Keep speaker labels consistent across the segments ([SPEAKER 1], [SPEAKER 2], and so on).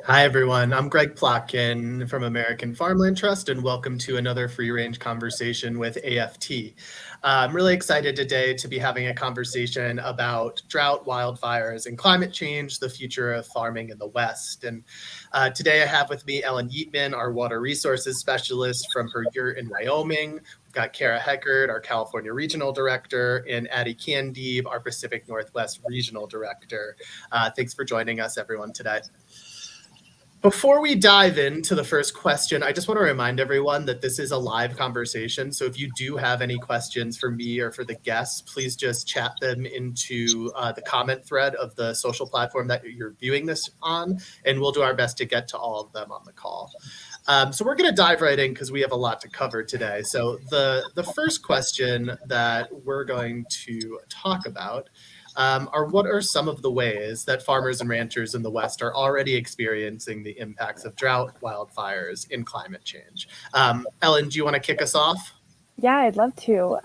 [SPEAKER 1] Hi, everyone. I'm Greg Plotkin from American Farmland Trust, and welcome to another free-range conversation with AFT. I'm really excited today to be having a conversation about drought, wildfires, and climate change, the future of farming in the West. And today I have with me Ellen Yeatman, our water resources specialist from her yurt in Wyoming. We've got Kara Heckert, our California Regional Director, and Addie Candeeb, our Pacific Northwest Regional Director. Thanks for joining us, everyone, today. Before we dive into the first question, I just want to remind everyone that this is a live conversation. So if you do have any questions for me or for the guests, please just chat them into the comment thread of the social platform that you're viewing this on, and we'll do our best to get to all of them on the call. So we're going to dive right in because we have a lot to cover today. So the first question that we're going to talk about are what are some of the ways that farmers and ranchers in the West are already experiencing the impacts of drought, wildfires, and climate change? Ellen, do you want to kick us off?
[SPEAKER 2] Yeah, I'd love to.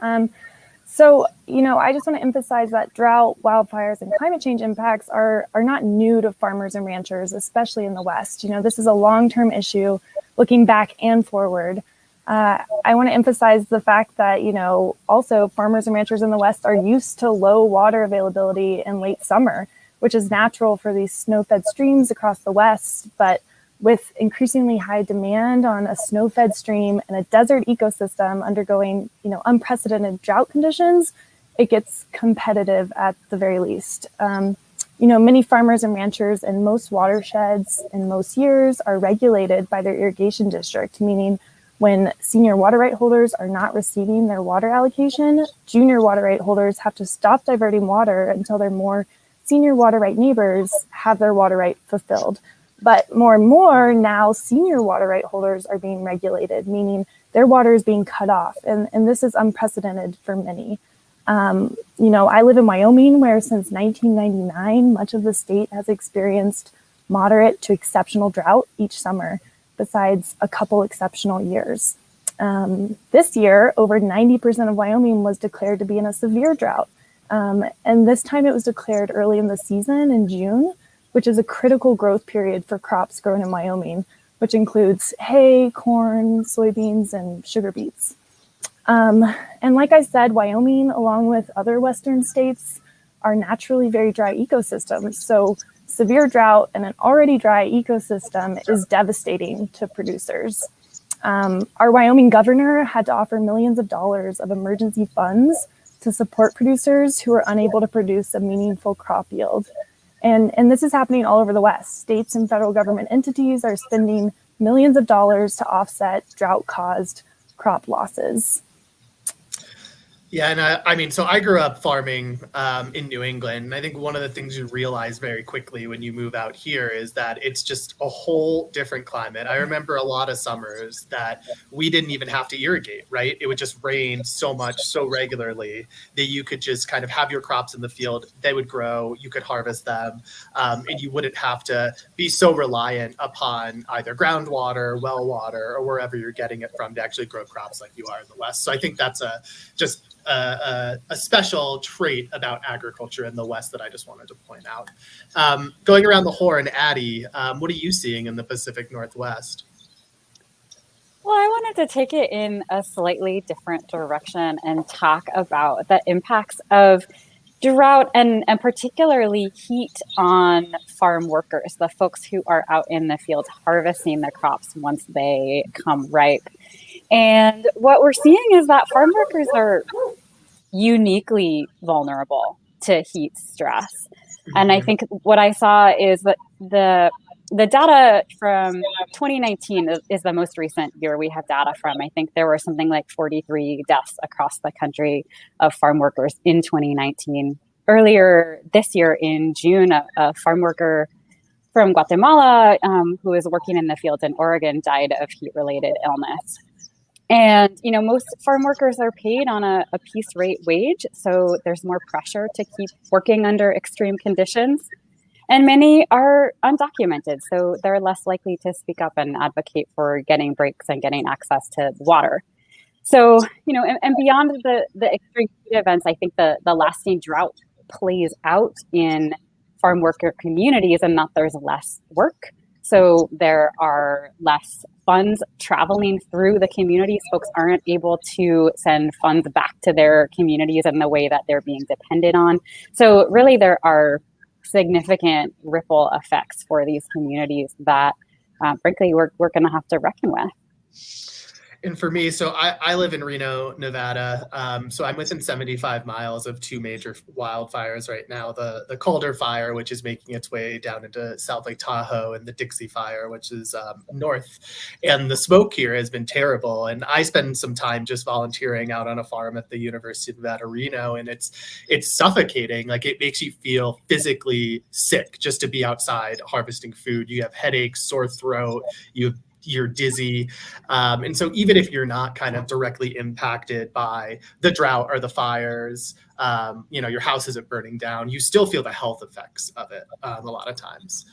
[SPEAKER 2] So, I just want to emphasize that drought, wildfires, and climate change impacts are not new to farmers and ranchers, especially in the West. This is a long-term issue, looking back and forward. I want to emphasize the fact that, also farmers and ranchers in the West are used to low water availability in late summer, which is natural for these snow-fed streams across the West. But with increasingly high demand on a snow-fed stream and a desert ecosystem undergoing, unprecedented drought conditions, it gets competitive at the very least. Many farmers and ranchers in most watersheds in most years are regulated by their irrigation district, meaning when senior water right holders are not receiving their water allocation, junior water right holders have to stop diverting water until their more senior water right neighbors have their water right fulfilled. But more and more now, senior water right holders are being regulated, meaning their water is being cut off. And this is unprecedented for many. I live in Wyoming, where since 1999, much of the state has experienced moderate to exceptional drought each summer, besides a couple exceptional years. This year, over 90% of Wyoming was declared to be in a severe drought. And this time it was declared early in the season in June, which is a critical growth period for crops grown in Wyoming, which includes hay, corn, soybeans, and sugar beets. And like I said, Wyoming, along with other Western states, are naturally very dry ecosystems. So severe drought in an already dry ecosystem is devastating to producers. Our Wyoming governor had to offer millions of dollars of emergency funds to support producers who are unable to produce a meaningful crop yield. And this is happening all over the West. States and federal government entities are spending millions of dollars to offset drought-caused crop losses.
[SPEAKER 1] Yeah, and so I grew up farming in New England, and I think one of the things you realize very quickly when you move out here is that it's just a whole different climate. I remember a lot of summers that we didn't even have to irrigate, right? It would just rain so much, so regularly that you could just kind of have your crops in the field. They would grow, you could harvest them, and you wouldn't have to be so reliant upon either groundwater, well water, or wherever you're getting it from to actually grow crops like you are in the West. So I think that's a special trait about agriculture in the West that I just wanted to point out. Going around the horn, Addie, what are you seeing in the Pacific Northwest?
[SPEAKER 3] Well, I wanted to take it in a slightly different direction and talk about the impacts of drought and particularly heat on farm workers, the folks who are out in the field harvesting the crops once they come ripe. And what we're seeing is that farm workers are uniquely vulnerable to heat stress. And I think what I saw is that the data from 2019 is the most recent year we have data from. I think there were something like 43 deaths across the country of farm workers in 2019. Earlier this year in June, a farm worker from Guatemala who was working in the fields in Oregon died of heat-related illness. And, most farm workers are paid on a piece rate wage, so there's more pressure to keep working under extreme conditions. And many are undocumented, so they're less likely to speak up and advocate for getting breaks and getting access to water. So, and beyond the extreme heat events, I think the lasting drought plays out in farm worker communities and that there's less work So there are less funds traveling through the communities. Folks aren't able to send funds back to their communities in the way that they're being depended on. So really there are significant ripple effects for these communities that frankly we're going to have to reckon with.
[SPEAKER 1] And for me, so I live in Reno, Nevada. So I'm within 75 miles of two major wildfires right now. The Calder Fire, which is making its way down into South Lake Tahoe, and the Dixie Fire, which is north. And the smoke here has been terrible. And I spend some time just volunteering out on a farm at the University of Nevada, Reno, and it's suffocating. Like, it makes you feel physically sick just to be outside harvesting food. You have headaches, sore throat, you're dizzy. And so even if you're not kind of directly impacted by the drought or the fires, your house isn't burning down, you still feel the health effects of it a lot of times.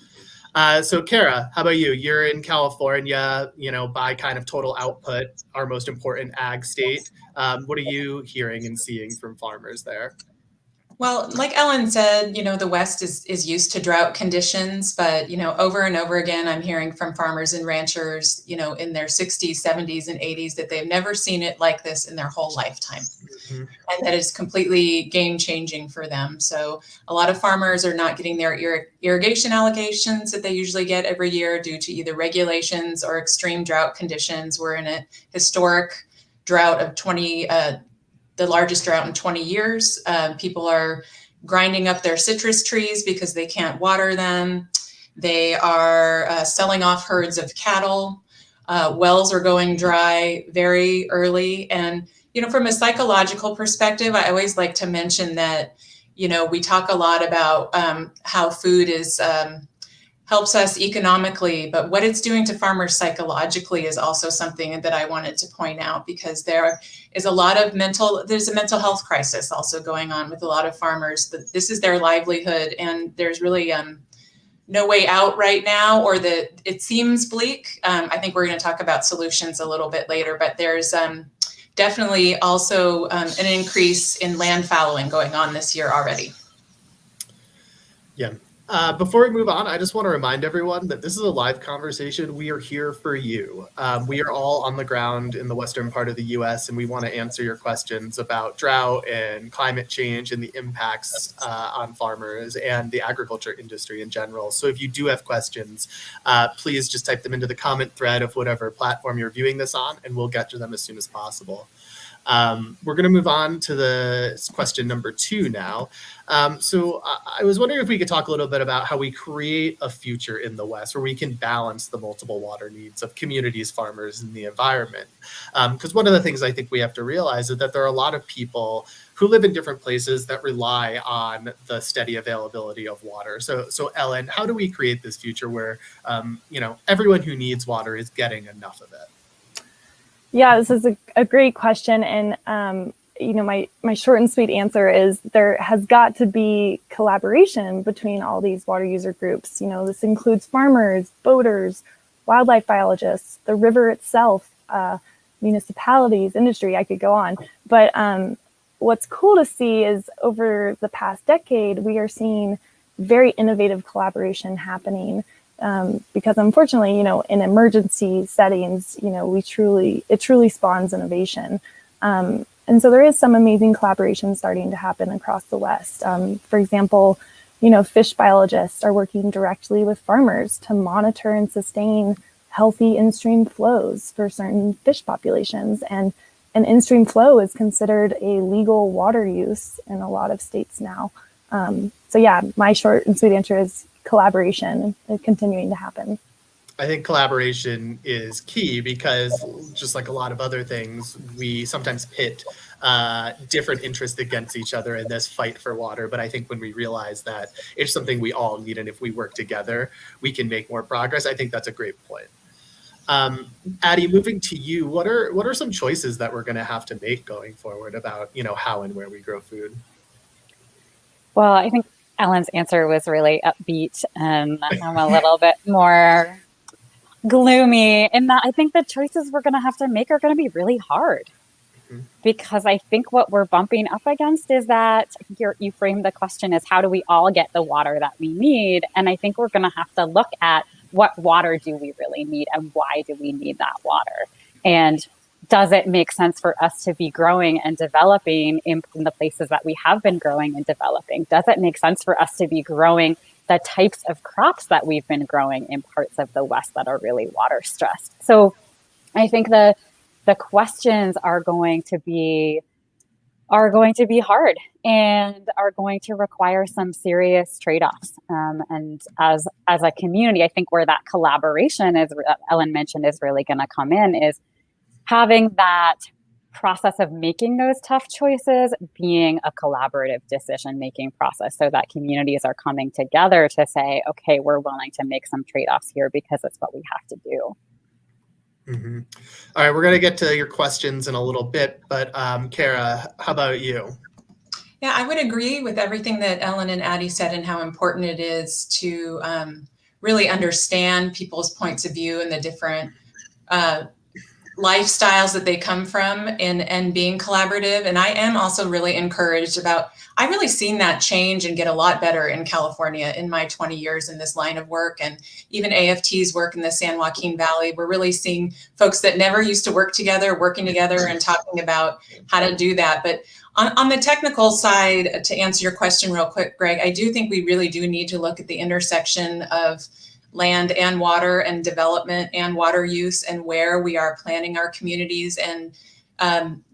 [SPEAKER 1] So Kara, how about you? You're in California, by kind of total output, our most important ag state. What are you hearing and seeing from farmers there?
[SPEAKER 4] Well, like Ellen said, the West is used to drought conditions, but, over and over again, I'm hearing from farmers and ranchers, in their 60s, 70s, and 80s that they've never seen it like this in their whole lifetime. Mm-hmm. And that is completely game changing for them. So a lot of farmers are not getting their irrigation allocations that they usually get every year due to either regulations or extreme drought conditions. We're in a historic drought of the largest drought in 20 years. People are grinding up their citrus trees because they can't water them. They are selling off herds of cattle. Wells are going dry very early. And, from a psychological perspective, I always like to mention that, we talk a lot about how food helps us economically, but what it's doing to farmers psychologically is also something that I wanted to point out, because there is there's a mental health crisis also going on with a lot of farmers. This is their livelihood, and there's really no way out right now, or that it seems bleak. I think we're going to talk about solutions a little bit later, but there's definitely also an increase in land fallowing going on this year already.
[SPEAKER 1] Yeah. Before we move on, I just want to remind everyone that this is a live conversation. We are here for you. We are all on the ground in the western part of the U.S., and we want to answer your questions about drought and climate change and the impacts on farmers and the agriculture industry in general. So if you do have questions, please just type them into the comment thread of whatever platform you're viewing this on, and we'll get to them as soon as possible. We're going to move on to the question number 2 now. So I was wondering if we could talk a little bit about how we create a future in the West where we can balance the multiple water needs of communities, farmers, and the environment. Because one of the things I think we have to realize is that there are a lot of people who live in different places that rely on the steady availability of water. So Ellen, how do we create this future where, everyone who needs water is getting enough of it?
[SPEAKER 2] Yeah, this is a great question. And, my short and sweet answer is there has got to be collaboration between all these water user groups. This includes farmers, boaters, wildlife biologists, the river itself, municipalities, industry, I could go on. But what's cool to see is over the past decade, we are seeing very innovative collaboration happening. Because unfortunately, in emergency settings, it truly spawns innovation. And so there is some amazing collaboration starting to happen across the West. For example, fish biologists are working directly with farmers to monitor and sustain healthy in-stream flows for certain fish populations. And an in-stream flow is considered a legal water use in a lot of states now. So yeah, my short and sweet answer is collaboration is continuing to happen.
[SPEAKER 1] I think collaboration is key because, just like a lot of other things, we sometimes pit different interests against each other in this fight for water. But I think when we realize that it's something we all need, and if we work together, we can make more progress. I think that's a great point. Addie, moving to you, what are some choices that we're going to have to make going forward about how and where we grow food?
[SPEAKER 3] Well, I think Ellen's answer was really upbeat, and I'm a little bit more gloomy in that I think the choices we're going to have to make are going to be really hard. Mm-hmm. Because I think what we're bumping up against is that you framed the question as how do we all get the water that we need? And I think we're going to have to look at what water do we really need and why do we need that water? And does it make sense for us to be growing and developing in the places that we have been growing and developing? Does it make sense for us to be growing the types of crops that we've been growing in parts of the West that are really water stressed? So I think the questions are going to be hard and are going to require some serious trade-offs. And as a community, I think where that collaboration, as Ellen mentioned, is really going to come in is having that process of making those tough choices being a collaborative decision-making process, so that communities are coming together to say, okay, we're willing to make some trade-offs here because it's what we have to do.
[SPEAKER 1] Mm-hmm. All right, we're going to get to your questions in a little bit, but Kara, how about you?
[SPEAKER 4] Yeah, I would agree with everything that Ellen and Addie said and how important it is to really understand people's points of view and the different lifestyles that they come from and being collaborative. And I am also really encouraged about, I've really seen that change and get a lot better in California in my 20 years in this line of work. And even AFT's work in the San Joaquin Valley, we're really seeing folks that never used to work together, working together and talking about how to do that. But on the technical side, to answer your question real quick, Greg, I do think we really do need to look at the intersection of land and water and development and water use and where we are planning our communities and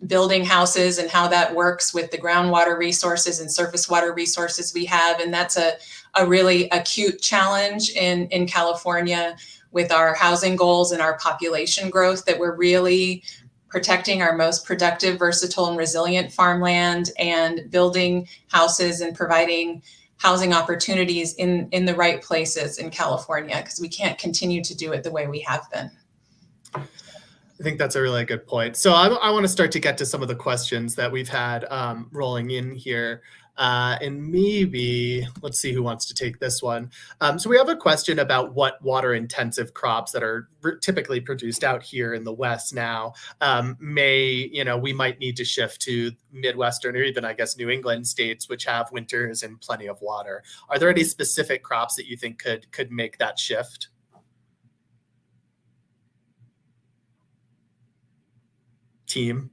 [SPEAKER 4] building houses and how that works with the groundwater resources and surface water resources we have. And that's a really acute challenge in California with our housing goals and our population growth, that we're really protecting our most productive, versatile, and resilient farmland and building houses and providing housing opportunities in the right places in California, because we can't continue to do it the way we have been.
[SPEAKER 1] I think that's a really good point. So I want to start to get to some of the questions that we've had rolling in here. And maybe, let's see who wants to take this one. So we have a question about what water intensive crops that are typically produced out here in the West now we might need to shift to Midwestern or even, I guess, New England states, which have winters and plenty of water. Are there any specific crops that you think could make that shift? Team?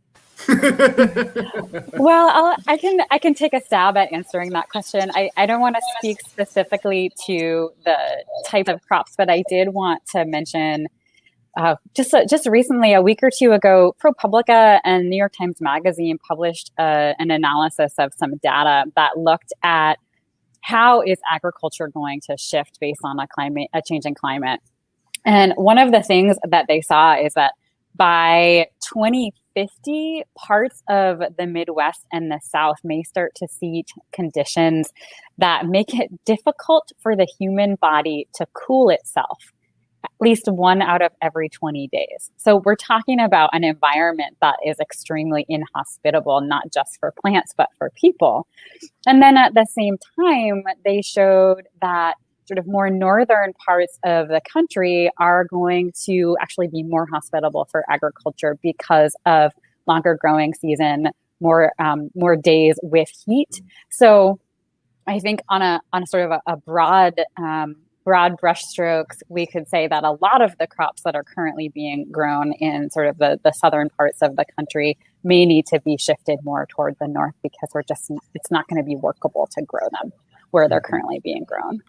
[SPEAKER 3] Well, I can take a stab at answering that question. I don't want to speak specifically to the type of crops, but I did want to mention just recently, a week or two ago, ProPublica and New York Times Magazine published an analysis of some data that looked at how is agriculture going to shift based on a changing climate. And one of the things that they saw is that by 2050, parts of the Midwest and the South may start to see conditions that make it difficult for the human body to cool itself at least 1 out of every 20 days. So we're talking about an environment that is extremely inhospitable, not just for plants, but for people. And then at the same time, they showed that sort of more northern parts of the country are going to actually be more hospitable for agriculture because of longer growing season, more days with heat. So I think on a sort of a broad brush strokes, we could say that a lot of the crops that are currently being grown in sort of the southern parts of the country may need to be shifted more toward the north because it's not going to be workable to grow them where they're currently being grown.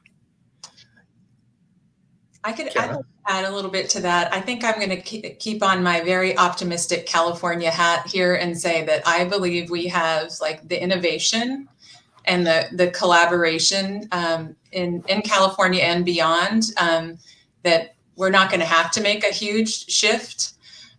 [SPEAKER 4] I could add a little bit to that. I think I'm going to keep on my very optimistic California hat here and say that I believe we have like the innovation and the collaboration in California and beyond, that we're not going to have to make a huge shift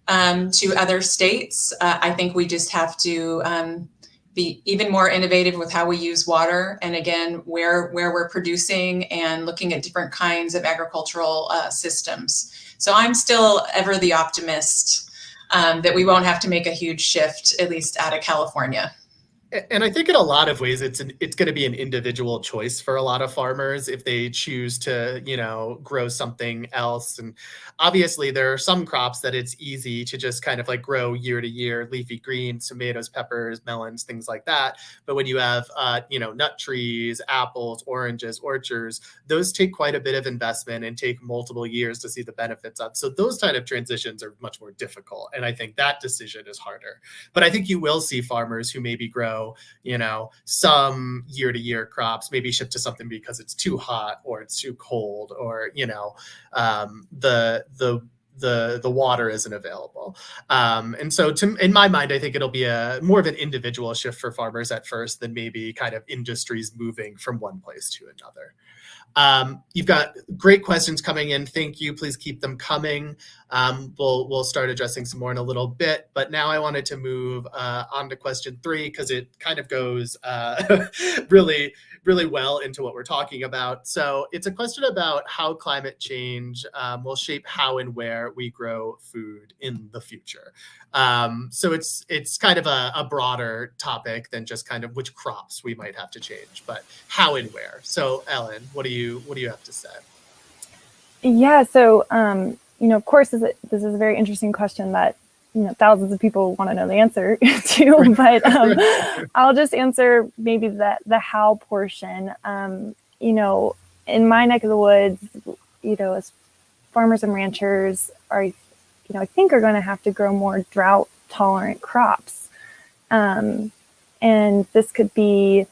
[SPEAKER 4] to other states. I think we just have to be even more innovative with how we use water, and again, where we're producing and looking at different kinds of agricultural systems. So I'm still ever the optimist that we won't have to make a huge shift, at least out of California.
[SPEAKER 1] And I think in a lot of ways, it's going to be an individual choice for a lot of farmers if they choose to, grow something else. And obviously, there are some crops that it's easy to just kind of like grow year to year, leafy greens, tomatoes, peppers, melons, things like that. But when you have, nut trees, apples, oranges, orchards, those take quite a bit of investment and take multiple years to see the benefits of. So those kind of transitions are much more difficult. And I think that decision is harder. But I think you will see farmers who maybe grow, some year-to-year crops, maybe shift to something because it's too hot or it's too cold, or the water isn't available. And so in my mind, I think it'll be more of an individual shift for farmers at first than maybe kind of industries moving from one place to another. You've got great questions coming in. Thank you. Please keep them coming. We'll start addressing some more in a little bit, but now I wanted to move on to question 3 because it kind of goes really, really well into what we're talking about. So it's a question about how climate change will shape how and where we grow food in the future. So it's kind of a broader topic than just kind of which crops we might have to change, but how and where. So Ellen, what do you have to say?
[SPEAKER 2] Yeah, so of course, this is a very interesting question that thousands of people want to know the answer to, but I'll just answer maybe the how portion. In my neck of the woods, as farmers and ranchers are, I think are going to have to grow more drought tolerant crops, and this could be,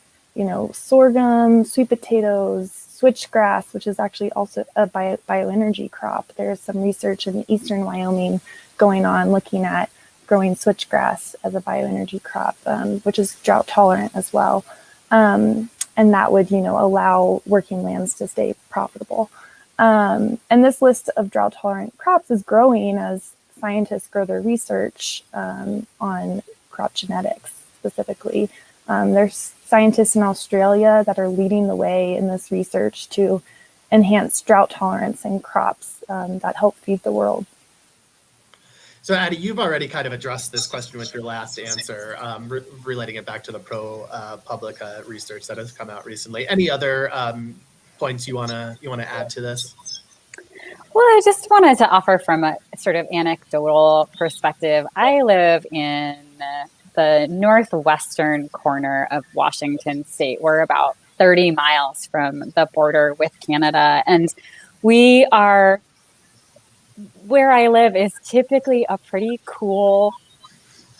[SPEAKER 2] sorghum, sweet potatoes, switchgrass, which is actually also a bioenergy crop. There's some research in eastern Wyoming going on looking at growing switchgrass as a bioenergy crop, which is drought tolerant as well. And that would, allow working lands to stay profitable. And this list of drought tolerant crops is growing as scientists grow their research on crop genetics specifically. There's scientists in Australia that are leading the way in this research to enhance drought tolerance in crops that help feed the world.
[SPEAKER 1] So Addie, you've already kind of addressed this question with your last answer, relating it back to the ProPublica research that has come out recently. Any other points you wanna add to this?
[SPEAKER 3] Well, I just wanted to offer from a sort of anecdotal perspective. I live in the northwestern corner of Washington state. We're about 30 miles from the border with Canada. And where I live is typically a pretty cool,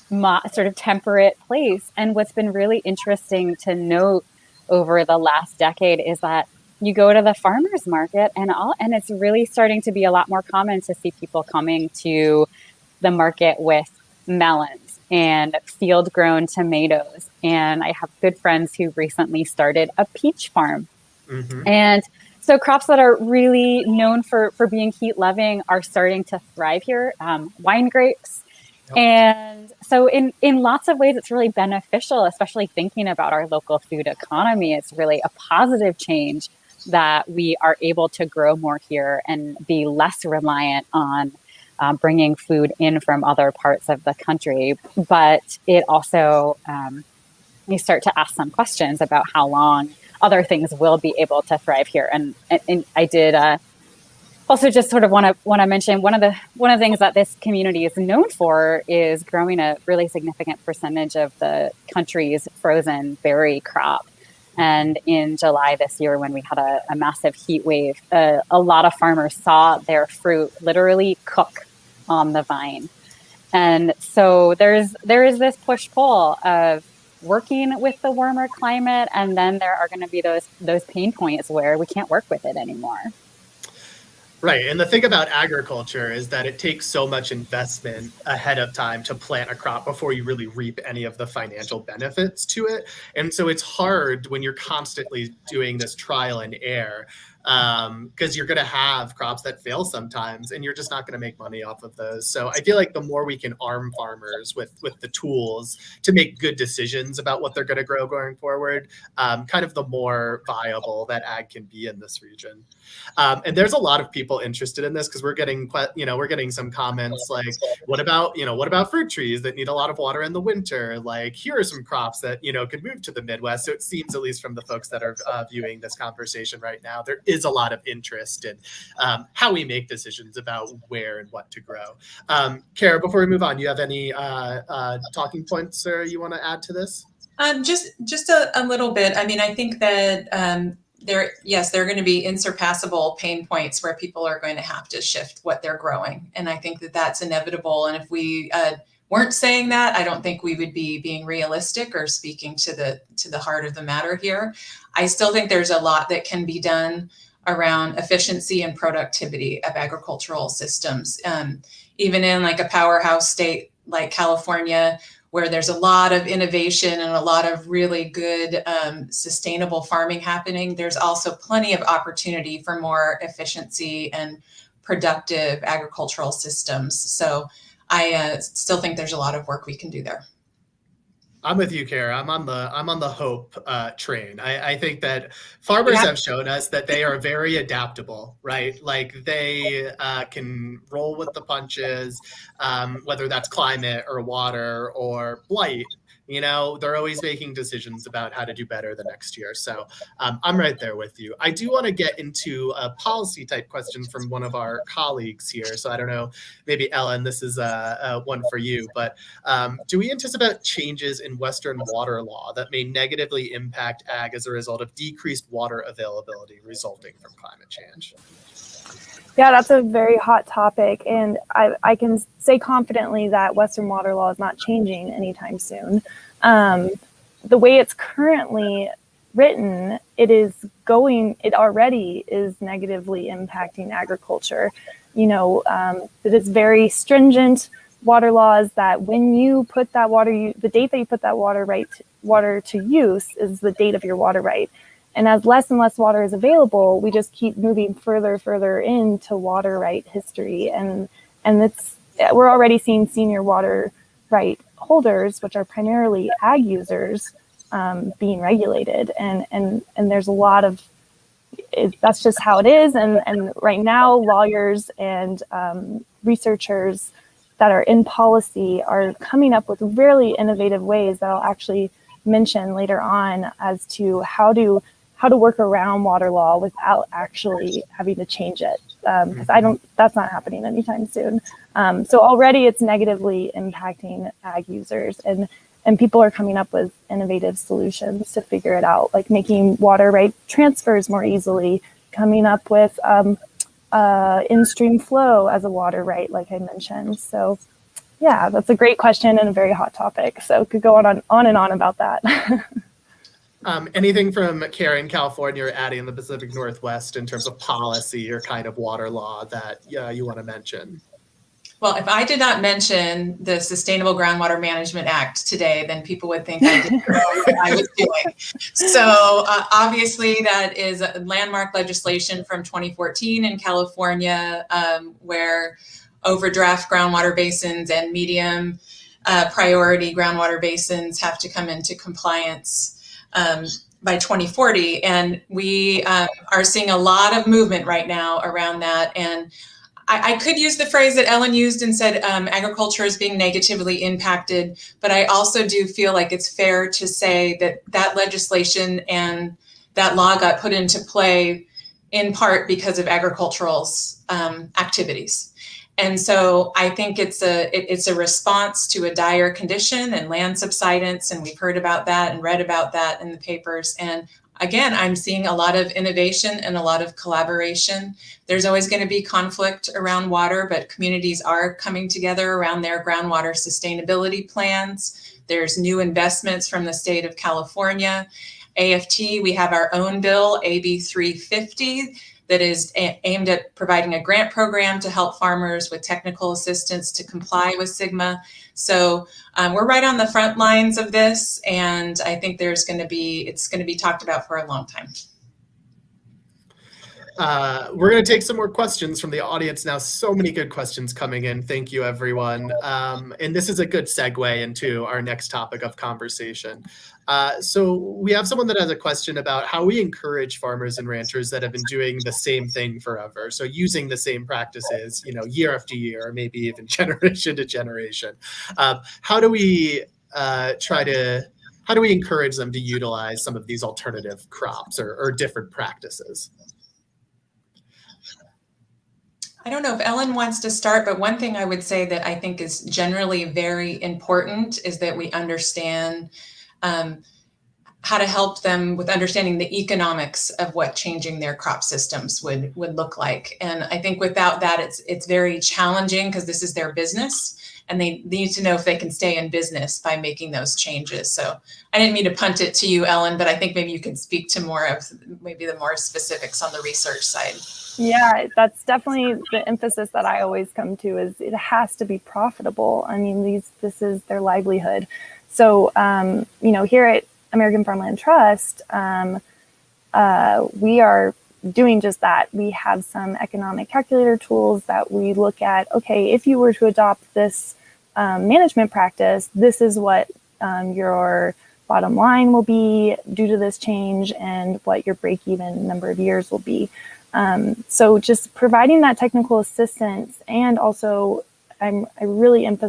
[SPEAKER 3] sort of temperate place. And what's been really interesting to note over the last decade is that you go to the farmer's market and it's really starting to be a lot more common to see people coming to the market with melons and field grown tomatoes. And I have good friends who recently started a peach farm. Mm-hmm. And so crops that are really known for being heat loving are starting to thrive here. Wine grapes. Yep. And so in lots of ways, it's really beneficial, especially thinking about our local food economy. It's really a positive change that we are able to grow more here and be less reliant on bringing food in from other parts of the country. But it also, you start to ask some questions about how long other things will be able to thrive here. And I did also just sort of want to mention one of the things that this community is known for is growing a really significant percentage of the country's frozen berry crop. And in July this year, when we had a massive heat wave, a lot of farmers saw their fruit literally cook on the vine. And so there is this push-pull of working with the warmer climate, and then there are going to be those pain points where we can't work with it anymore.
[SPEAKER 1] Right. And the thing about agriculture is that it takes so much investment ahead of time to plant a crop before you really reap any of the financial benefits to it. And so it's hard when you're constantly doing this trial and error because you're going to have crops that fail sometimes, and you're just not going to make money off of those. So I feel like the more we can arm farmers with the tools to make good decisions about what they're going to grow going forward, kind of the more viable that ag can be in this region. And there's a lot of people interested in this because we're getting some comments like, what about fruit trees that need a lot of water in the winter? Like, here are some crops that, could move to the Midwest. So it seems, at least from the folks that are viewing this conversation right now, there is a lot of interest in how we make decisions about where and what to grow. Kara, before we move on, you have any talking points you want to add to this?
[SPEAKER 4] Just a little bit. I mean, I think that there are going to be insurpassable pain points where people are going to have to shift what they're growing. And I think that that's inevitable. And if we weren't saying that, I don't think we would be being realistic or speaking to the heart of the matter here. I still think there's a lot that can be done around efficiency and productivity of agricultural systems. Even in like a powerhouse state like California, where there's a lot of innovation and a lot of really good sustainable farming happening, there's also plenty of opportunity for more efficiency and productive agricultural systems. So I still think there's a lot of work we can do there.
[SPEAKER 1] I'm with you, Kara. I'm on the hope train. I think that farmers have shown us that they are very adaptable, right? Like they can roll with the punches, whether that's climate or water or blight. They're always making decisions about how to do better the next year. So I'm right there with you. I do want to get into a policy type question from one of our colleagues here. So I don't know, maybe Ellen, this is one for you, but do we anticipate changes in Western water law that may negatively impact ag as a result of decreased water availability resulting from climate change?
[SPEAKER 2] Yeah, that's a very hot topic, and I can say confidently that Western water law is not changing anytime soon. The way it's currently written, it already is negatively impacting agriculture. It is very stringent water laws that when you put that the date that you put that water to use is the date of your water right. And as less and less water is available, we just keep moving further into water right history. And we're already seeing senior water right holders, which are primarily ag users, being regulated. And there's a lot of, that's just how it is. And right now, lawyers and researchers that are in policy are coming up with really innovative ways that I'll actually mention later on as to how to work around water law without actually having to change it. Because that's not happening anytime soon. So already it's negatively impacting ag users, and people are coming up with innovative solutions to figure it out, like making water right transfers more easily, coming up with in-stream flow as a water right, like I mentioned. So yeah, that's a great question and a very hot topic. So could go on and on about that.
[SPEAKER 1] Anything from Kara in California or Addie in the Pacific Northwest in terms of policy or kind of water law that you want to mention?
[SPEAKER 4] Well, if I did not mention the Sustainable Groundwater Management Act today, then people would think I didn't know what I was doing. So obviously that is a landmark legislation from 2014 in California, where overdraft groundwater basins and medium priority groundwater basins have to come into compliance by 2040. And we are seeing a lot of movement right now around that. And I could use the phrase that Ellen used and said agriculture is being negatively impacted, but I also do feel like it's fair to say that legislation and that law got put into play in part because of agricultural's activities. And so I think it's a response to a dire condition and land subsidence, and we've heard about that and read about that in the papers. And again, I'm seeing a lot of innovation and a lot of collaboration. There's always going to be conflict around water, but communities are coming together around their groundwater sustainability plans. There's new investments from the state of California. AFT, we have our own bill, AB 350, that is aimed at providing a grant program to help farmers with technical assistance to comply with SGMA. So we're right on the front lines of this, and I think it's going to be talked about for a long time.
[SPEAKER 1] We're going to take some more questions from the audience now. So many good questions coming in. Thank you, everyone. And this is a good segue into our next topic of conversation. So we have someone that has a question about how we encourage farmers and ranchers that have been doing the same thing forever. So using the same practices, year after year, or maybe even generation to generation. How do we encourage them to utilize some of these alternative crops or different practices?
[SPEAKER 4] I don't know if Ellen wants to start, but one thing I would say that I think is generally very important is that we understand how to help them with understanding the economics of what changing their crop systems would look like. And I think without that, it's very challenging because this is their business and they need to know if they can stay in business by making those changes. So I didn't mean to punt it to you, Ellen, but I think maybe you could speak to more of maybe the more specifics on the research side.
[SPEAKER 2] Yeah, that's definitely the emphasis that I always come to is it has to be profitable. I mean, this is their livelihood. So, here at American Farmland Trust, we are doing just that. We have some economic calculator tools that we look at, okay, if you were to adopt this management practice, this is what your bottom line will be due to this change and what your break-even number of years will be. So just providing that technical assistance, and also I really want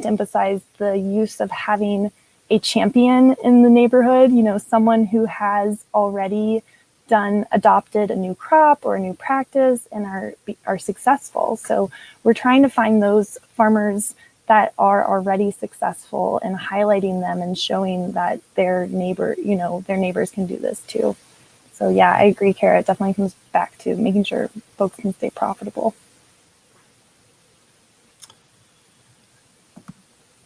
[SPEAKER 2] to emphasize the use of having a champion in the neighborhood, someone who has already adopted a new crop or a new practice and are successful. So we're trying to find those farmers that are already successful and highlighting them and showing that their neighbors can do this too. So yeah, I agree, Kara. It definitely comes back to making sure folks can stay profitable.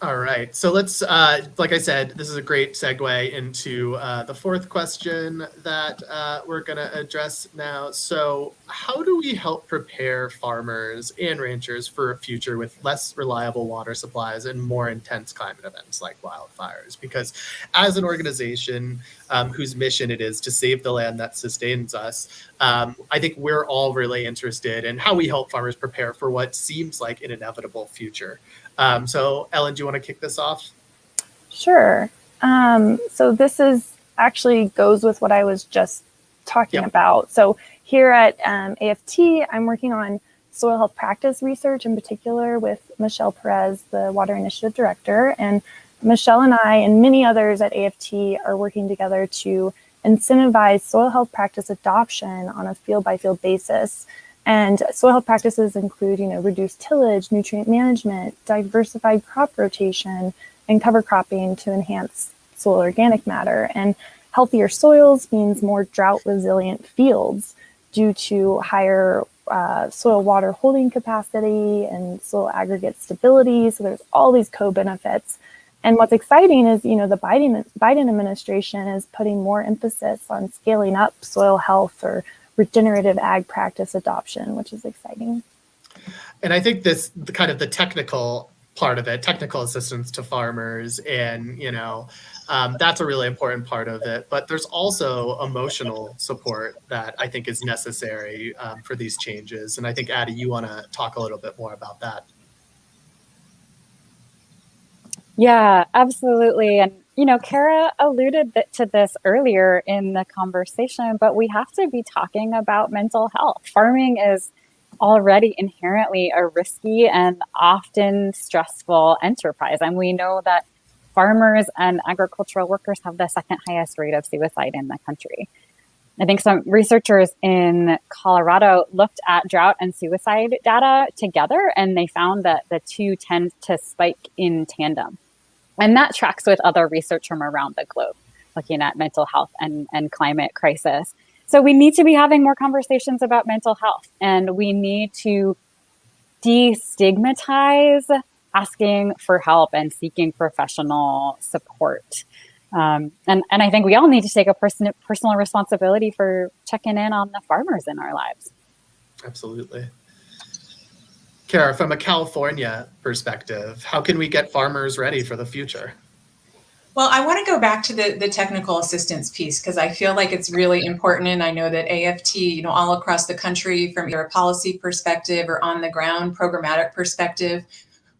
[SPEAKER 1] All right, so let's, like I said, this is a great segue into the fourth question that we're going to address now. So how do we help prepare farmers and ranchers for a future with less reliable water supplies and more intense climate events like wildfires? Because as an organization whose mission it is to save the land that sustains us, I think we're all really interested in how we help farmers prepare for what seems like an inevitable future. So Ellen, do you want to kick this off?
[SPEAKER 2] Sure. So this actually goes with what I was just talking about. So here at AFT, I'm working on soil health practice research in particular with Michelle Perez, the Water Initiative Director. And Michelle and I and many others at AFT are working together to incentivize soil health practice adoption on a field-by-field basis. And soil health practices include, reduced tillage, nutrient management, diversified crop rotation, and cover cropping to enhance soil organic matter. And healthier soils means more drought-resilient fields due to higher soil water holding capacity and soil aggregate stability. So there's all these co-benefits. And what's exciting is, the Biden administration is putting more emphasis on scaling up soil health or regenerative ag practice adoption, which is exciting.
[SPEAKER 1] And I think the technical part of it, technical assistance to farmers, and that's a really important part of it. But there's also emotional support that I think is necessary for these changes. And I think, Addie, you want to talk a little bit more about that.
[SPEAKER 3] Yeah, absolutely. And Kara alluded to this earlier in the conversation, but we have to be talking about mental health. Farming is already inherently a risky and often stressful enterprise. And we know that farmers and agricultural workers have the second highest rate of suicide in the country. I think some researchers in Colorado looked at drought and suicide data together, and they found that the two tend to spike in tandem. And that tracks with other research from around the globe, looking at mental health and climate crisis. So we need to be having more conversations about mental health, and we need to destigmatize asking for help and seeking professional support. And I think we all need to take a personal responsibility for checking in on the farmers in our lives.
[SPEAKER 1] Absolutely. Kara, from a California perspective, how can we get farmers ready for the future?
[SPEAKER 4] Well, I want to go back to the technical assistance piece because I feel like it's really important. And I know that AFT, all across the country, from either a policy perspective or on the ground programmatic perspective,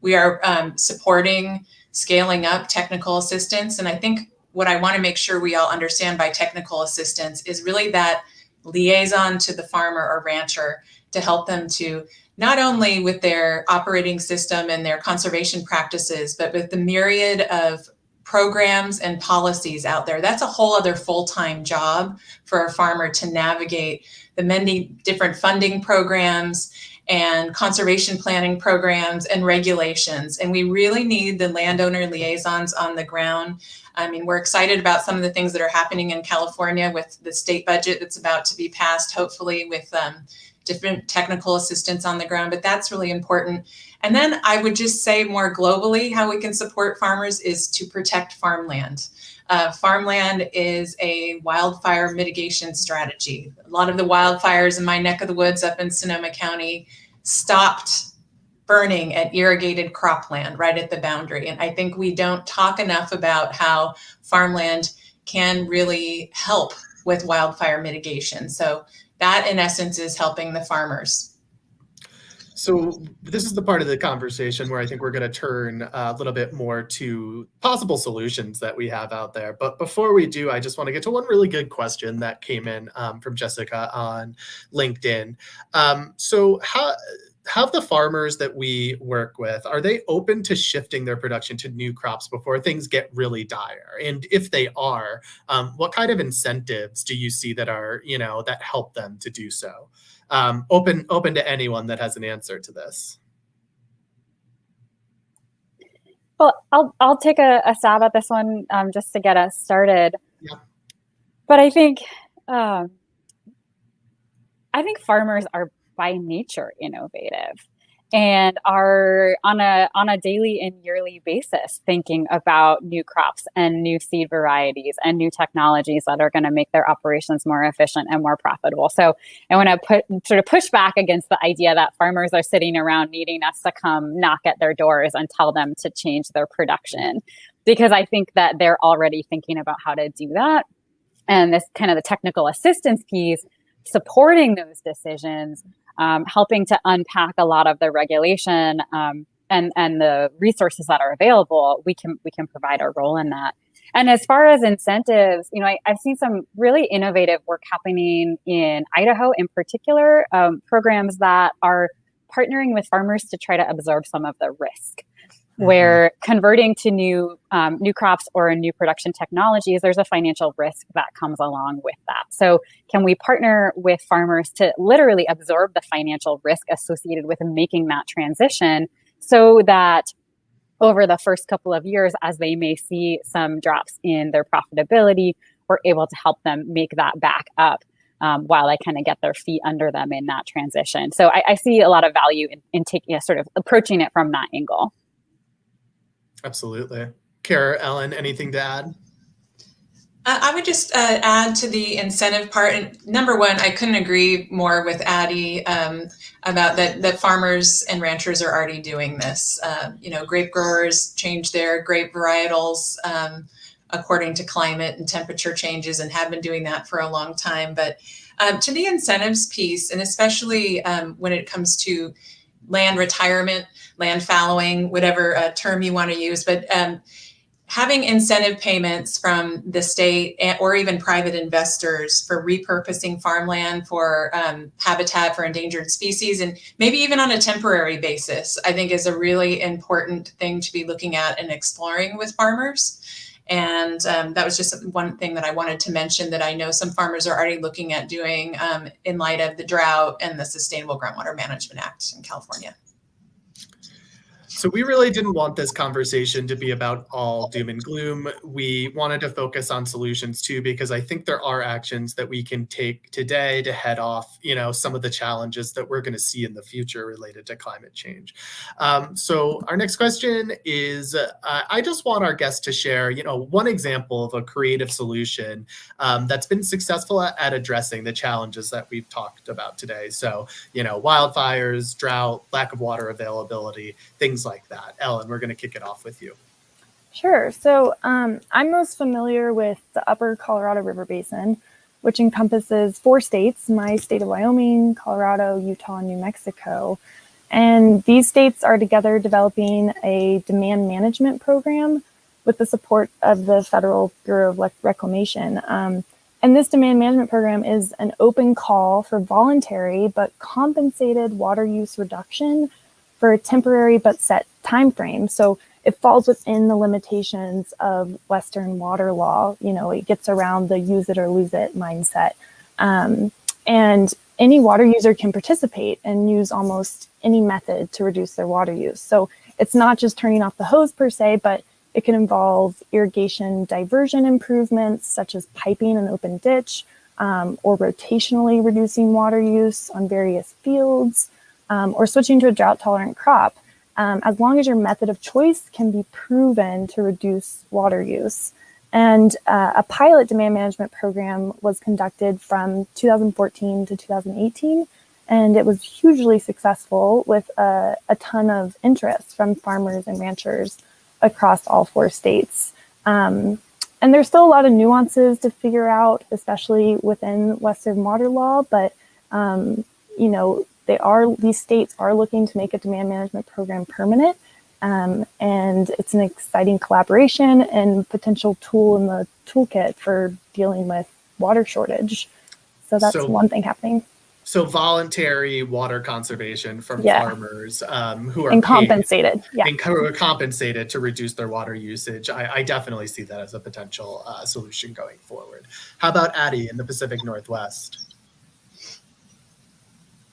[SPEAKER 4] we are supporting scaling up technical assistance. And I think what I want to make sure we all understand by technical assistance is really that liaison to the farmer or rancher to help them to not only with their operating system and their conservation practices, but with the myriad of programs and policies out there. That's a whole other full-time job for a farmer to navigate the many different funding programs and conservation planning programs and regulations. And we really need the landowner liaisons on the ground. I mean, we're excited about some of the things that are happening in California with the state budget that's about to be passed, hopefully with different technical assistance on the ground, but that's really important. And then I would just say more globally, how we can support farmers is to protect farmland. Farmland is a wildfire mitigation strategy. A lot of the wildfires in my neck of the woods up in Sonoma County stopped burning at irrigated cropland right at the boundary. And I think we don't talk enough about how farmland can really help with wildfire mitigation. So that in essence is helping the farmers.
[SPEAKER 1] So this is the part of the conversation where I think we're going to turn a little bit more to possible solutions that we have out there. But before we do, I just want to get to one really good question that came in from Jessica on LinkedIn. So how have the farmers that we work with, are they open to shifting their production to new crops before things get really dire? And if they are, what kind of incentives do you see that are, that help them to do so? Open to anyone that has an answer to this.
[SPEAKER 3] Well, I'll take a stab at this one just to get us started.
[SPEAKER 1] Yeah.
[SPEAKER 3] But I think farmers are by nature innovative and are on a daily and yearly basis thinking about new crops and new seed varieties and new technologies that are going to make their operations more efficient and more profitable. So I want to push back against the idea that farmers are sitting around needing us to come knock at their doors and tell them to change their production, because I think that they're already thinking about how to do that. And this kind of the technical assistance piece, supporting those decisions, helping to unpack a lot of the regulation and the resources that are available, we can provide a role in that. And as far as incentives, I've seen some really innovative work happening in Idaho, in particular, programs that are partnering with farmers to try to absorb some of the risk. Where converting to new crops or new production technologies, there's a financial risk that comes along with that. So can we partner with farmers to literally absorb the financial risk associated with making that transition, so that over the first couple of years, as they may see some drops in their profitability, we're able to help them make that back up while they kind of get their feet under them in that transition. So I see a lot of value in taking sort of approaching it from that angle.
[SPEAKER 1] Absolutely. Kara, Ellen, anything to add?
[SPEAKER 4] I would just add to the incentive part. And number one, I couldn't agree more with Addie about that farmers and ranchers are already doing this. Grape growers change their grape varietals according to climate and temperature changes and have been doing that for a long time. But to the incentives piece, and especially when it comes to land retirement, land fallowing, whatever term you want to use, but having incentive payments from the state or even private investors for repurposing farmland for habitat for endangered species, and maybe even on a temporary basis, I think is a really important thing to be looking at and exploring with farmers. And that was just one thing that I wanted to mention that I know some farmers are already looking at doing in light of the drought and the Sustainable Groundwater Management Act in California.
[SPEAKER 1] So we really didn't want this conversation to be about all doom and gloom. We wanted to focus on solutions too, because I think there are actions that we can take today to head off, some of the challenges that we're going to see in the future related to climate change. So our next question is, I just want our guests to share, one example of a creative solution that's been successful at addressing the challenges that we've talked about today. So, wildfires, drought, lack of water availability, things like that. Ellen, we're going to kick it off with you.
[SPEAKER 2] Sure. So I'm most familiar with the upper Colorado River Basin, which encompasses 4 states, my state of Wyoming, Colorado, Utah, and New Mexico. And these states are together developing a demand management program with the support of the Federal Bureau of Reclamation. And this demand management program is an open call for voluntary but compensated water use reduction for a temporary but set time frame. So it falls within the limitations of Western water law. You know, it gets around the use it or lose it mindset. And any water user can participate and use almost any method to reduce their water use. So it's not just turning off the hose per se, but it can involve irrigation diversion improvements, such as piping an open ditch, or rotationally reducing water use on various fields, or switching to a drought-tolerant crop, as long as your method of choice can be proven to reduce water use. And a pilot demand management program was conducted from 2014 to 2018, and it was hugely successful with a ton of interest from farmers and ranchers across all 4 states. And there's still a lot of nuances to figure out, especially within Western water law, but you know, these states are looking to make a demand management program permanent. And it's an exciting collaboration and potential tool in the toolkit for dealing with water shortage. So that's one thing happening.
[SPEAKER 1] So voluntary water conservation from farmers who are
[SPEAKER 2] compensated,
[SPEAKER 1] and who are compensated to reduce their water usage. I definitely see that as a potential solution going forward. How about Addie in the Pacific Northwest?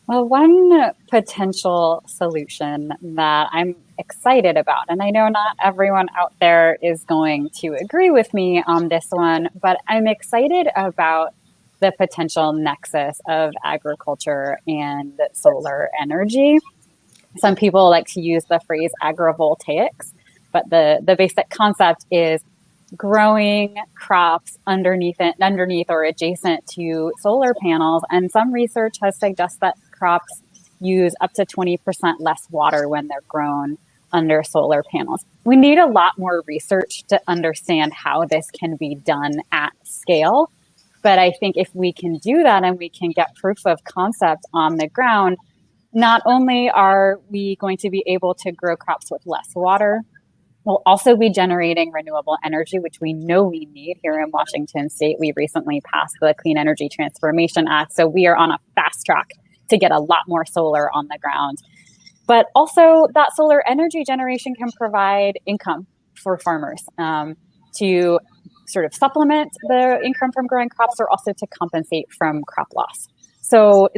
[SPEAKER 3] Well, one potential solution that I'm excited about, and I know not everyone out there is going to agree with me on this one, but I'm excited about the potential nexus of agriculture and solar energy. Some people like to use the phrase agrivoltaics, but the basic concept is growing crops underneath or adjacent to solar panels. And some research has suggested that crops use up to 20% less water when they're grown under solar panels. We need a lot more research to understand how this can be done at scale. But I think if we can do that and we can get proof of concept on the ground, not only are we going to be able to grow crops with less water, we'll also be generating renewable energy, which we know we need here in Washington State. We recently passed the Clean Energy Transformation Act, so we are on a fast track to get a lot more solar on the ground. But also that solar energy generation can provide income for farmers to sort of supplement the income from growing crops or also to compensate from crop loss. So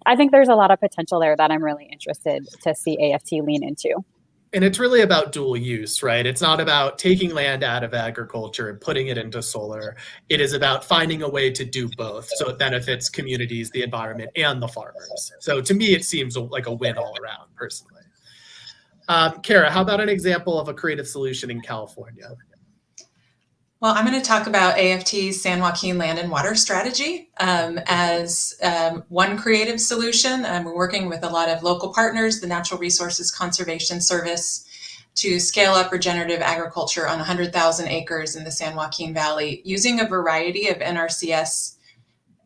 [SPEAKER 3] I think there's a lot of potential there that I'm really interested to see AFT lean into.
[SPEAKER 1] And it's really about dual use, right? It's not about taking land out of agriculture and putting it into solar. It is about finding a way to do both so it benefits communities, the environment, and the farmers. So to me, it seems like a win all around, personally. Kara, how about an example of a creative solution in California?
[SPEAKER 4] Well, I'm going to talk about AFT's San Joaquin Land and Water Strategy as one creative solution. We're working with a lot of local partners, the Natural Resources Conservation Service, to scale up regenerative agriculture on 100,000 acres in the San Joaquin Valley using a variety of NRCS,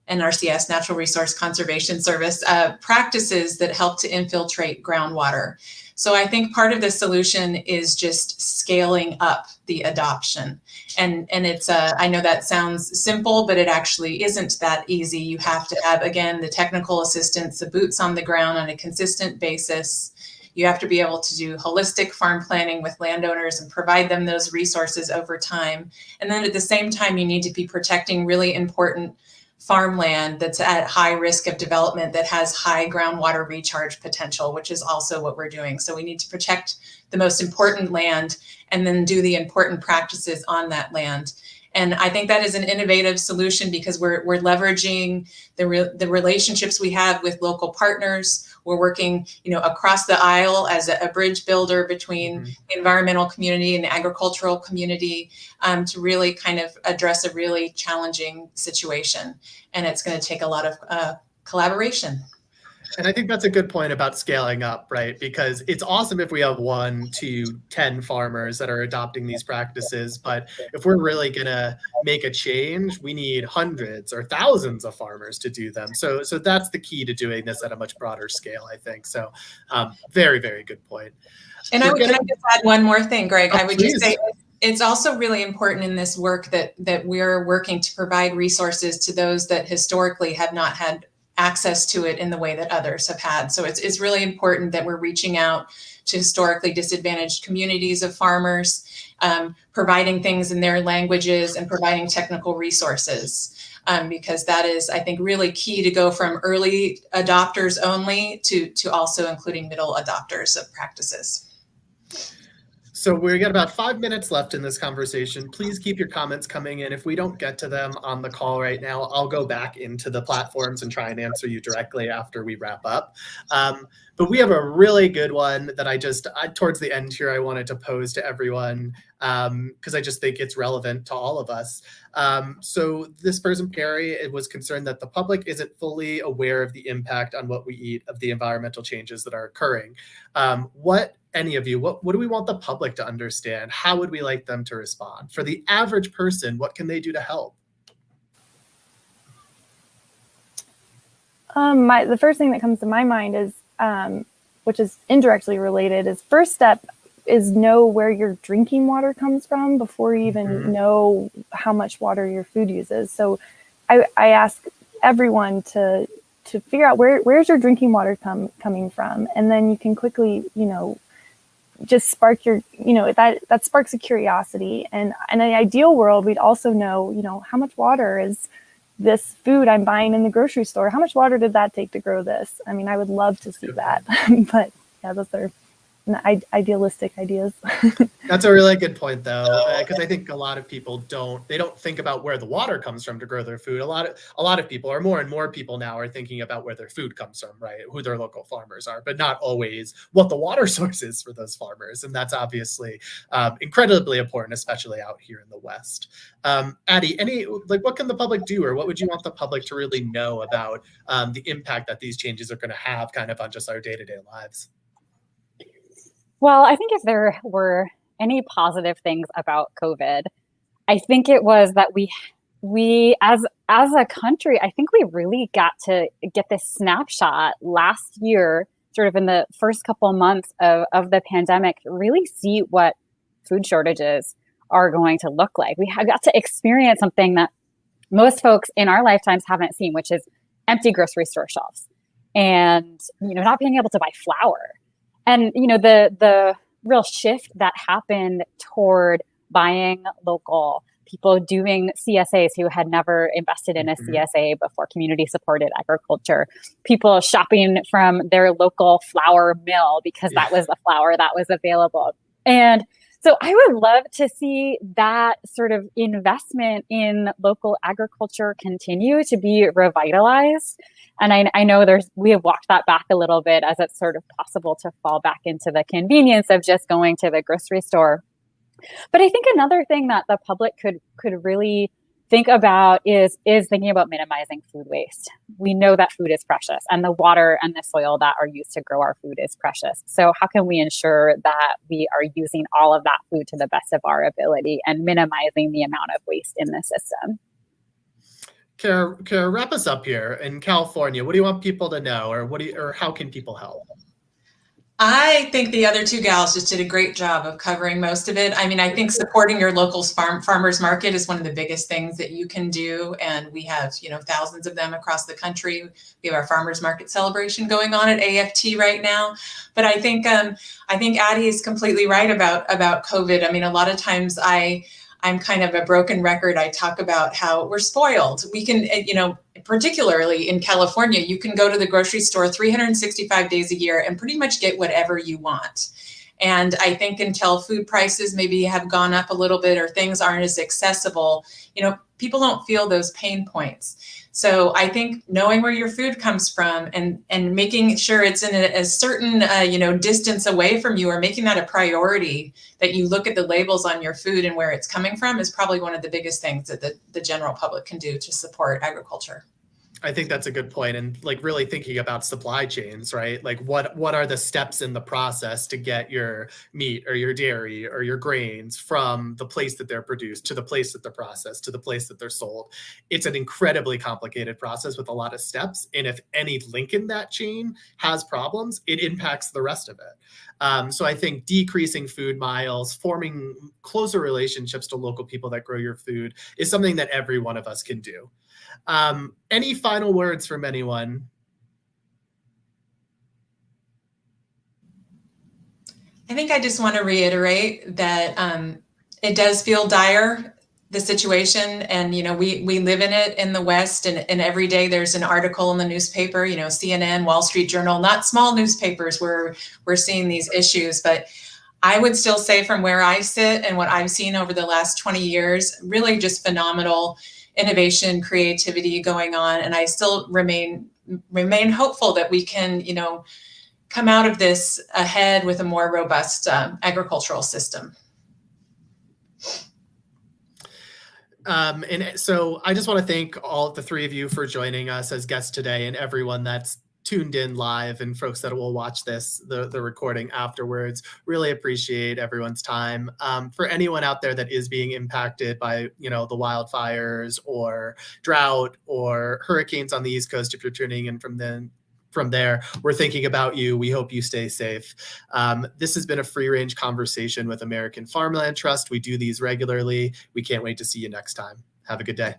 [SPEAKER 4] Natural Resource Conservation Service, practices that help to infiltrate groundwater. So I think part of the solution is just scaling up the adoption. And it's, I know that sounds simple, but it actually isn't that easy. You have to have, again, the technical assistance, the boots on the ground on a consistent basis. You have to be able to do holistic farm planning with landowners and provide them those resources over time. And then at the same time, you need to be protecting really important farmland that's at high risk of development that has high groundwater recharge potential, which is also what we're doing. So we need to protect the most important land and then do the important practices on that land. And I think that is an innovative solution because we're leveraging the relationships we have with local partners. We're working, across the aisle as a bridge builder between the environmental community and the agricultural community to really kind of address a really challenging situation. And it's going to take a lot of collaboration.
[SPEAKER 1] And I think that's a good point about scaling up, right? Because it's awesome if we have 1 to 10 farmers that are adopting these practices, but if we're really gonna make a change, we need hundreds or thousands of farmers to do them. So that's the key to doing this at a much broader scale, I think. So very, very good point.
[SPEAKER 4] And can I just add one more thing, Greg? I would
[SPEAKER 1] please.
[SPEAKER 4] just say it's also really important in this work that we're working to provide resources to those that historically have not had access to it in the way that others have had. So it's really important that we're reaching out to historically disadvantaged communities of farmers, providing things in their languages and providing technical resources. Because that is, I think, really key to go from early adopters only to also including middle adopters of practices.
[SPEAKER 1] So we got about 5 minutes left in this conversation. Please keep your comments coming in. If we don't get to them on the call right now, I'll go back into the platforms and try and answer you directly after we wrap up. But we have a really good one that towards the end here, I wanted to pose to everyone because I just think it's relevant to all of us. So this person, Gary, was concerned that the public isn't fully aware of the impact on what we eat of the environmental changes that are occurring. Any of you, what do we want the public to understand? How would we like them to respond? For the average person, what can they do to help?
[SPEAKER 2] The first thing that comes to my mind is, which is indirectly related, is first step is know where your drinking water comes from before you even know how much water your food uses. So I ask everyone to figure out where's your drinking water coming from, and then you can quickly, just spark your, that sparks a curiosity. And in an ideal world, we'd also know, how much water is this food I'm buying in the grocery store? How much water did that take to grow this? I mean, I would love to see that, but yeah, those are idealistic ideas.
[SPEAKER 1] That's a really good point, though, because I think a lot of people don't think about where the water comes from to grow their food. A lot of people, or more and more people now, are thinking about where their food comes from, right? Who their local farmers are, but not always what the water source is for those farmers. And that's obviously incredibly important, especially out here in the West. Addie, what can the public do, or what would you want the public to really know about the impact that these changes are going to have kind of on just our day-to-day lives?
[SPEAKER 3] Well, I think if there were any positive things about COVID, I think it was that we as a country, I think we really got to get this snapshot last year, sort of in the first couple of months of the pandemic, really see what food shortages are going to look like. We got to experience something that most folks in our lifetimes haven't seen, which is empty grocery store shelves and, not being able to buy flour. And, the real shift that happened toward buying local, people doing CSAs who had never invested in a CSA before, community supported agriculture, people shopping from their local flour mill because that was the flour that was available. And so I would love to see that sort of investment in local agriculture continue to be revitalized. And I know we have walked that back a little bit as it's sort of possible to fall back into the convenience of just going to the grocery store. But I think another thing that the public could really think about is thinking about minimizing food waste. We know that food is precious, and the water and the soil that are used to grow our food is precious. So how can we ensure that we are using all of that food to the best of our ability and minimizing the amount of waste in the system?
[SPEAKER 1] Kara, wrap us up here. In California, what do you want people to know, or how can people help?
[SPEAKER 4] I think the other two gals just did a great job of covering most of it. I mean, I think supporting your local farmers market is one of the biggest things that you can do. And we have, thousands of them across the country. We have our farmers market celebration going on at AFT right now. But I think Addie is completely right about COVID. I mean, a lot of times I'm kind of a broken record. I talk about how we're spoiled. We can, particularly in California, you can go to the grocery store 365 days a year and pretty much get whatever you want. And I think until food prices maybe have gone up a little bit or things aren't as accessible, people don't feel those pain points. So I think knowing where your food comes from and making sure it's in a certain, distance away from you, or making that a priority, that you look at the labels on your food and where it's coming from, is probably one of the biggest things that the general public can do to support agriculture.
[SPEAKER 1] I think that's a good point. And like really thinking about supply chains, right? Like what are the steps in the process to get your meat or your dairy or your grains from the place that they're produced to the place that they're processed to the place that they're sold? It's an incredibly complicated process with a lot of steps. And if any link in that chain has problems, it impacts the rest of it. So I think decreasing food miles, forming closer relationships to local people that grow your food is something that every one of us can do. Any final words from anyone?
[SPEAKER 4] I think I just want to reiterate that it does feel dire, the situation, and we live in it in the West, and every day there's an article in the newspaper, CNN, Wall Street Journal, not small newspapers where we're seeing these issues. But I would still say from where I sit and what I've seen over the last 20 years, really just phenomenal innovation, creativity going on. And I still remain hopeful that we can, come out of this ahead with a more robust agricultural system.
[SPEAKER 1] And so I just want to thank all the three of you for joining us as guests today, and everyone that's tuned in live and folks that will watch the recording afterwards. Really appreciate everyone's time. For anyone out there that is being impacted by the wildfires or drought or hurricanes on the East Coast, if you're tuning in from there, we're thinking about you. We hope you stay safe. This has been a free range conversation with American Farmland Trust. We do these regularly. We can't wait to see you next time. Have a good day.